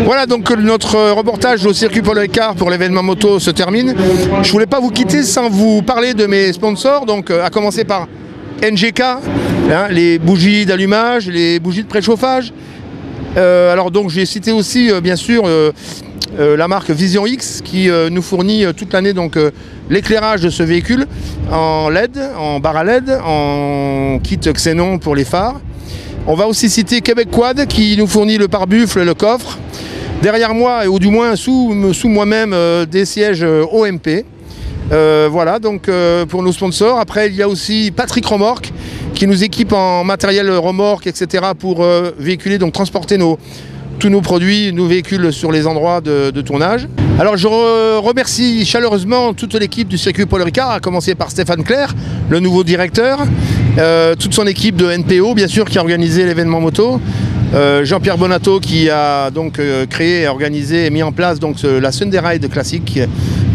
Voilà, donc notre reportage au circuit Paul Ricard pour l'événement moto se termine. Je voulais pas vous quitter sans vous parler de mes sponsors, donc à commencer par NGK, hein, les bougies d'allumage, les bougies de préchauffage. Alors donc j'ai cité aussi bien sûr la marque Vision X qui nous fournit toute l'année donc l'éclairage de ce véhicule en LED, en barre à LED, en kit xénon pour les phares. On va aussi citer Québec Quad qui nous fournit le pare-buffle, le coffre. Derrière moi, ou du moins sous moi-même, des sièges OMP. Voilà, donc pour nos sponsors. Après, il y a aussi Patrick Remorque qui nous équipe en matériel remorque, etc. pour véhiculer, donc transporter tous nos produits, nos véhicules sur les endroits de tournage. Alors je remercie chaleureusement toute l'équipe du circuit Paul Ricard, à commencer par Stéphane Clerc, le nouveau directeur, toute son équipe de NPO bien sûr qui a organisé l'événement moto, Jean-Pierre Bonato qui a donc créé, organisé et mis en place donc la Sunday Ride classique,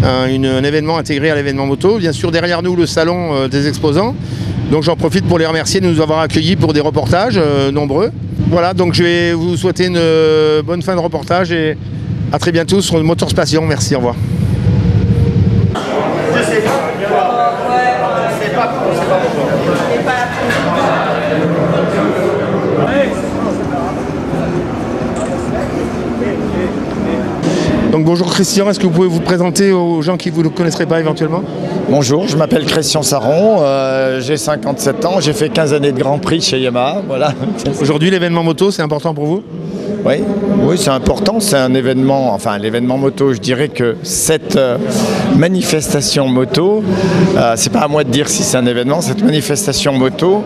un événement intégré à l'événement moto. Bien sûr derrière nous le salon des exposants. Donc j'en profite pour les remercier de nous avoir accueillis pour des reportages nombreux. Voilà, donc je vais vous souhaiter une bonne fin de reportage et à très bientôt sur Motors Passion. Merci, au revoir. Donc bonjour Christian, est-ce que vous pouvez vous présenter aux gens qui ne vous connaisseraient pas éventuellement? Bonjour, je m'appelle Christian Saron, j'ai 57 ans, j'ai fait 15 années de Grand Prix chez Yamaha. Voilà. Aujourd'hui l'événement moto, c'est important pour vous? Oui, c'est important, c'est un événement, enfin l'événement moto, je dirais que cette manifestation moto, c'est pas à moi de dire si c'est un événement, cette manifestation moto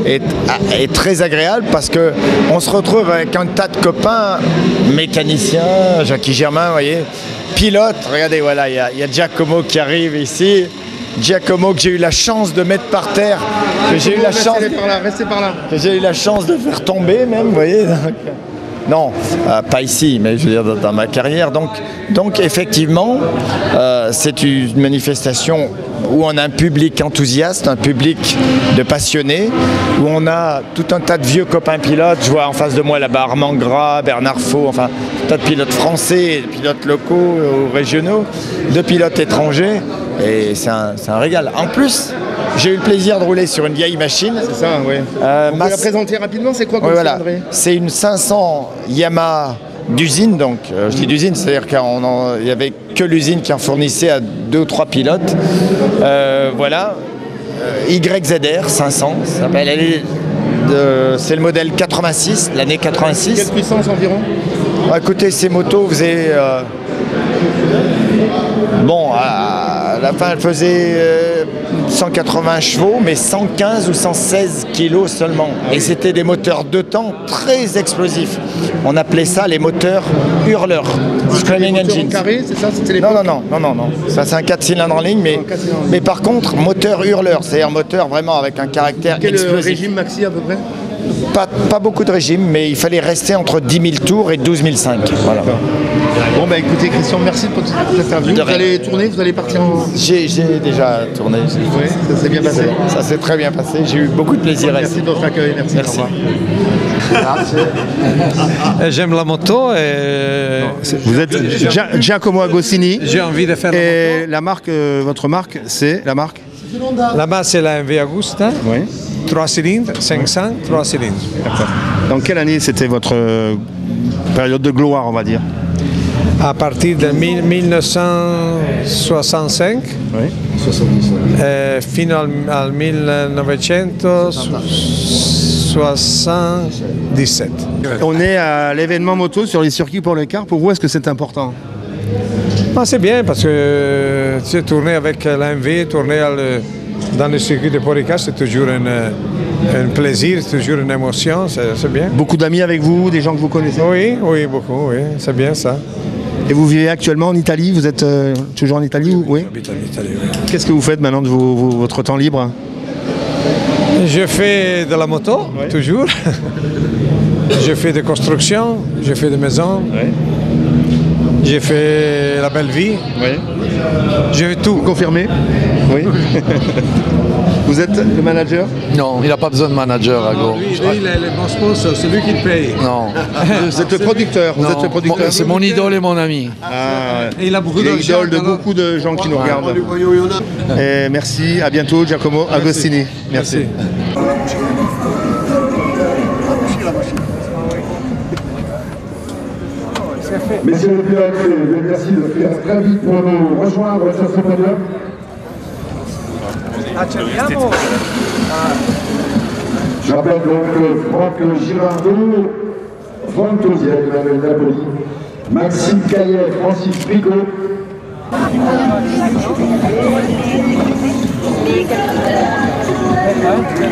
est très agréable parce que on se retrouve avec un tas de copains, mécaniciens, Jackie Germain, vous voyez, pilotes, regardez, voilà, il y a Giacomo qui arrive ici. Giacomo que j'ai eu la chance de mettre par terre, que j'ai eu la chance, restez par là. Que j'ai eu la chance de faire tomber même, vous voyez. Non, pas ici, mais je veux dire dans ma carrière. Donc effectivement, c'est une manifestation où on a un public enthousiaste, un public de passionnés, où on a tout un tas de vieux copains pilotes. Je vois en face de moi là-bas Armand Gras, Bernard Faux, enfin, un tas de pilotes français, de pilotes locaux ou régionaux, de pilotes étrangers. Et c'est un régal. En plus, j'ai eu le plaisir de rouler sur une vieille machine. C'est ça, oui. On peut la présenter rapidement, c'est quoi comme voilà. C'est une 500 Yamaha d'usine, donc je dis d'usine, c'est-à-dire qu'il n'y avait que l'usine qui en fournissait à 2 ou 3 pilotes. Voilà. YZR 500, ça s'appelle. C'est le modèle 86, l'année 86. Quelle puissance environ? Écoutez, ces motos faisaient... bon, à la fin, elle faisait 180 chevaux, mais 115 ou 116 kilos seulement. Et c'était des moteurs 2 temps très explosifs. On appelait ça les moteurs hurleurs. Screaming Engines. Carré, c'est ça? Non. Ça, c'est un 4 cylindres en ligne, mais par contre, moteur hurleur, c'est-à-dire moteur vraiment avec un caractère explosif. Quel régime maxi à peu près? Pas beaucoup de régime, mais il fallait rester entre 10 000 tours et 12 500. Voilà. Bon, bah écoutez, Christian, merci pour cette interview. Vous allez tourner, vous allez partir en... J'ai déjà tourné. Oui, ça s'est bien passé. Ça s'est très bien passé. J'ai eu beaucoup de plaisir. Merci de votre accueil. Merci. J'aime la moto et... Vous êtes Giacomo Agostini. J'ai envie de faire et la marque, votre marque, c'est la marque? La base, c'est la MV Agusta. Oui. 3 cylindres, 500, 3 cylindres. Dans quelle année c'était votre période de gloire, on va dire? À partir de 1965, oui, 77. Fino al 1977. On est à l'événement moto sur les circuits Paul Ricard. Pour vous, est-ce que c'est important? C'est bien parce que tu sais, tourner avec l'AMV, tourner dans le circuit de Paul Ricard, c'est toujours un plaisir, c'est toujours une émotion, c'est bien. Beaucoup d'amis avec vous, des gens que vous connaissez? Oui, beaucoup, oui, c'est bien ça. Et vous vivez actuellement en Italie? Vous êtes toujours en Italie? Oui. J'habite en Italie, oui. Qu'est-ce que vous faites maintenant de votre temps libre? Je fais de la moto, toujours. Je fais des constructions, je fais des maisons. Oui. J'ai fait la belle vie. Oui. Je fais tout. Vous confirmez? Oui. Vous êtes le manager? Non, il n'a pas besoin de manager, Ago. Lui, il est le bon sponsor, c'est lui qui le paye. Non. Vous êtes le producteur. Vous êtes le producteur. C'est mon idole et mon ami. Et il a beaucoup d'idole de beaucoup de gens qui nous regardent. Et merci, à bientôt, Giacomo Agostini. Merci. Messieurs les pilotes, merci de faire très vite pour nous rejoindre sur ce podium. Je rappelle donc Franck Girardot, Fantosi avec Emmanuel Napoli, Maxime Caillet, Francis Bricot. Attention.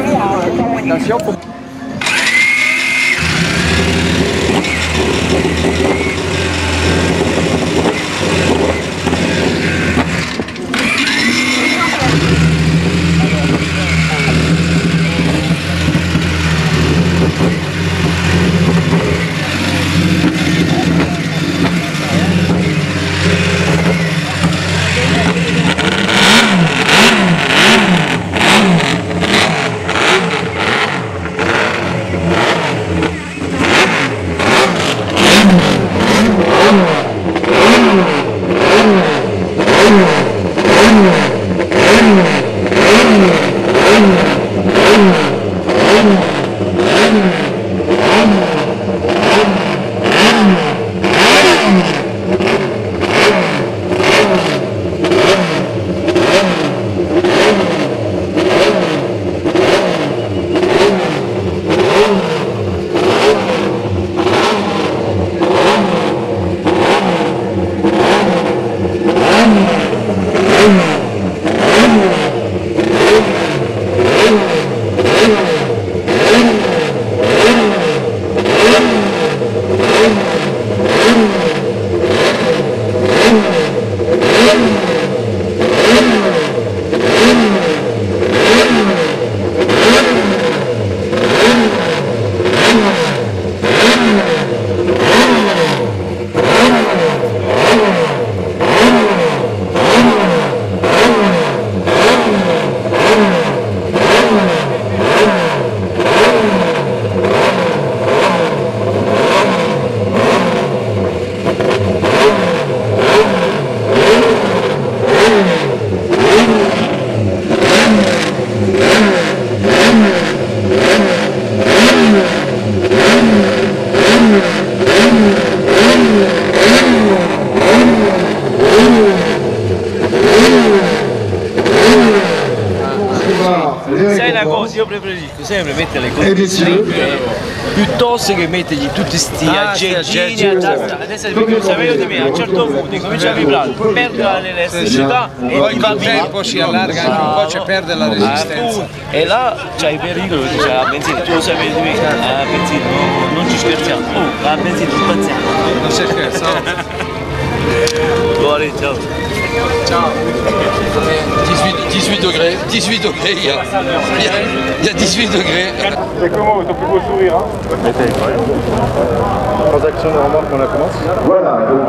Sai una cosa, io preferisco sempre mettere le cose strette piuttosto che mettergli tutti questi aggeggini adesso perché sapevo di me a un certo punto comincia a vibrare, perde l'elasticità e poi va col via. tempo si allarga anche un po', perde la resistenza. E là c'hai il pericolo perché c'è la benzina, tu lo sapevi di me, la benzina, non ci scherziamo, la benzina spazziamo. Non si scherza. Allez, ciao. Ciao. 18 degrés, il y a 18 degrés. C'est comment ton plus beau sourire Transaction de remorque, on la commence. Voilà, donc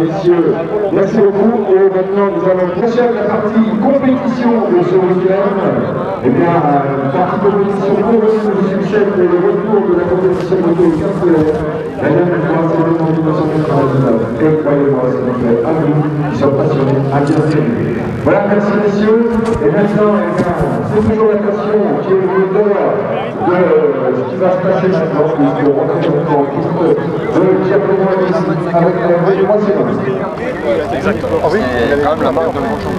messieurs, merci beaucoup. Et maintenant nous allons passer à la partie compétition de ce week-end. Eh bien, partie compétition pour le succès et le retour de la compétition moto Castellet. La dernière fois, c'est le 1999. Et croyez-moi, c'est donc à nous qui sommes passionnés à bien s'aimer. Voilà, merci messieurs. Et maintenant, c'est toujours la passion qui est le moteur de ce qui va se passer maintenant, puisque on est en piste de Giacomo ici avec le troisième. Exactement. Ah oui, il y avait quand même la marque de Manchon.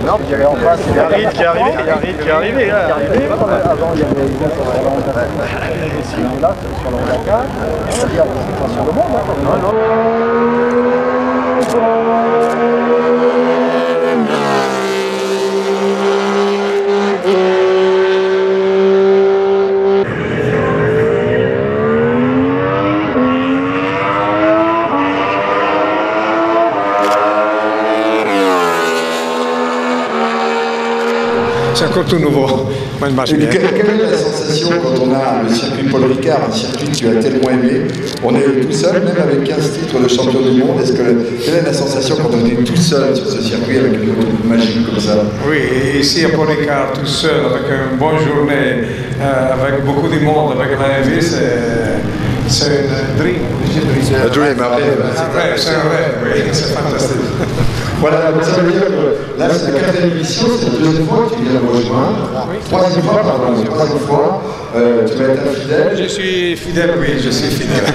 Non, il y avait en face, il y a Reed qui est arrivé, Avant, il y avait là, sur le Dakar, c'est pas sur le monde, Non. C'est encore tout nouveau. Moi, je marche bien. Quelle est la sensation quand on a le circuit Paul Ricard, un circuit que tu as tellement aimé? On est tout seul, même avec 15 titres de champion du monde. Quelle est la sensation quand on est tout seul sur ce circuit avec une moto magique comme ça? Oui, ici à Paul Ricard, tout seul, avec une bonne journée, avec beaucoup de monde, avec l'AMV, c'est un dream. C'est un dream, un rêve. C'est un rêve, oui, c'est fantastique. Voilà, donc ça veut dire que là c'est la 4e émission, c'est la 2e fois que tu viens me rejoindre. 3e fois, pardon, 3e fois. Tu vas être un fidèle. Je suis fidèle, oui, je suis fidèle.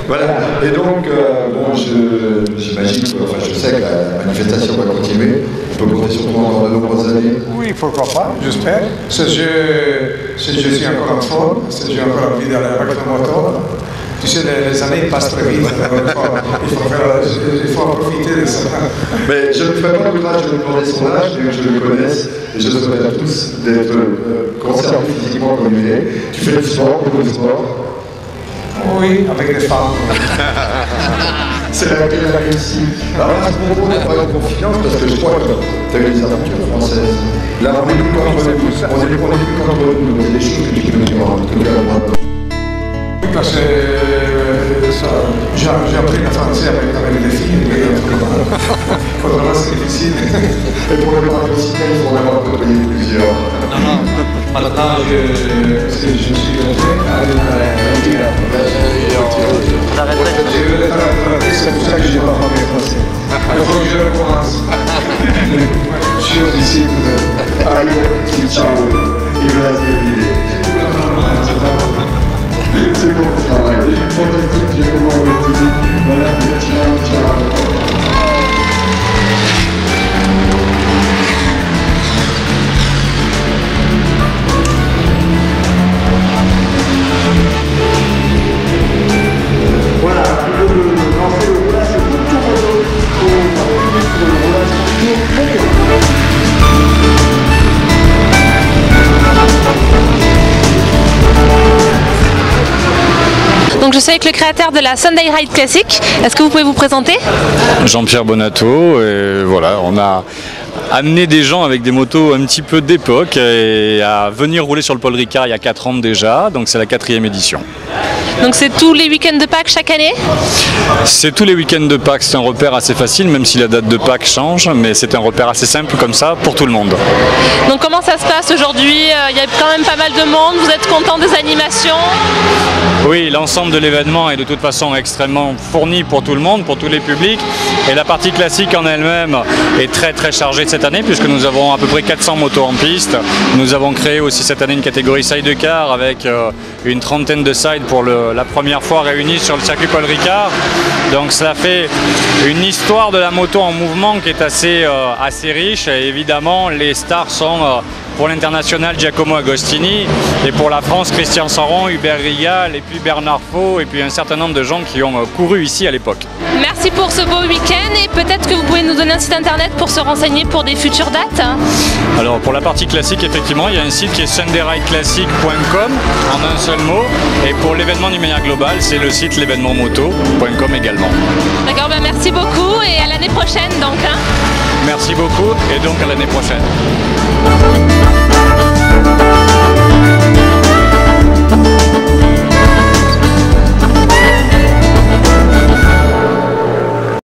Voilà, et donc, bon, j'imagine, enfin je sais que la manifestation va continuer. On peut compter sur toi dans de nombreuses années. Oui, pourquoi pas, j'espère. Si je suis encore en forme, si j'ai encore envie d'aller avec la moto. Tu sais, les années passent très vite. Il faut en profiter de ça. Mais je ne ferai pas l'ouvrage de demander son âge, bien que je le connaisse, et je souhaite à tous d'être conservés physiquement comme il est. Tu fais du sport, beaucoup de sport. Oui, avec des femmes. C'est la réussite. Alors là, à ce propos, on n'a pas de confiance parce que je crois que tu as eu des aventures françaises. Là, on est plus contre nous. On est plus contre nous. Donc, il y a des choses que tu peux nous dire. Oui, parce que j'ai appris le français avec les filles, mais autrement c'est difficile. Et pour le participant, il faut en avoir côtoyé plusieurs. Non, maintenant je suis rentré à c'est pour ça que je n'ai pas parlé français. Il faut que je recommence. Je suis un disciple de Ayo Tichao. Il va se débrouiller. C'est bon pour travailler. Fantastique, j'ai comment on va te dire. Voilà, ciao. Voilà, tu peux lancer le roulage tout moto pour le roulage Donc je suis avec le créateur de la Sunday Ride classique. Est-ce que vous pouvez vous présenter? Jean-Pierre Bonato, et voilà, on a amené des gens avec des motos un petit peu d'époque et à venir rouler sur le Paul Ricard il y a 4 ans déjà, donc c'est la 4e édition. Donc c'est tous les week-ends de Pâques chaque année? C'est tous les week-ends de Pâques, c'est un repère assez facile, même si la date de Pâques change, mais c'est un repère assez simple comme ça pour tout le monde. Donc comment ça se passe aujourd'hui? Il y a quand même pas mal de monde, vous êtes content des animations? Oui, l'ensemble de l'événement est de toute façon extrêmement fourni pour tout le monde, pour tous les publics, et la partie classique en elle-même est très chargée de cette année puisque nous avons à peu près 400 motos en piste. Nous avons créé aussi cette année une catégorie sidecar avec une trentaine de sides pour la première fois réunis sur le circuit Paul Ricard. Donc ça fait une histoire de la moto en mouvement qui est assez riche, et évidemment les stars sont pour l'international Giacomo Agostini et pour la France Christian Sanron, Hubert Rigal et puis Bernard Faux et puis un certain nombre de gens qui ont couru ici à l'époque. Merci pour ce beau week-end et peut-être que vous pouvez nous donner un site internet pour se renseigner pour des futures dates. Alors pour la partie classique, effectivement, il y a un site qui est sundayrideclassic.com en un seul mot, et pour l'événement d'une manière globale, c'est le site l'événementmoto.com également. D'accord, ben merci beaucoup et à l'année prochaine donc. Merci beaucoup et donc à l'année prochaine.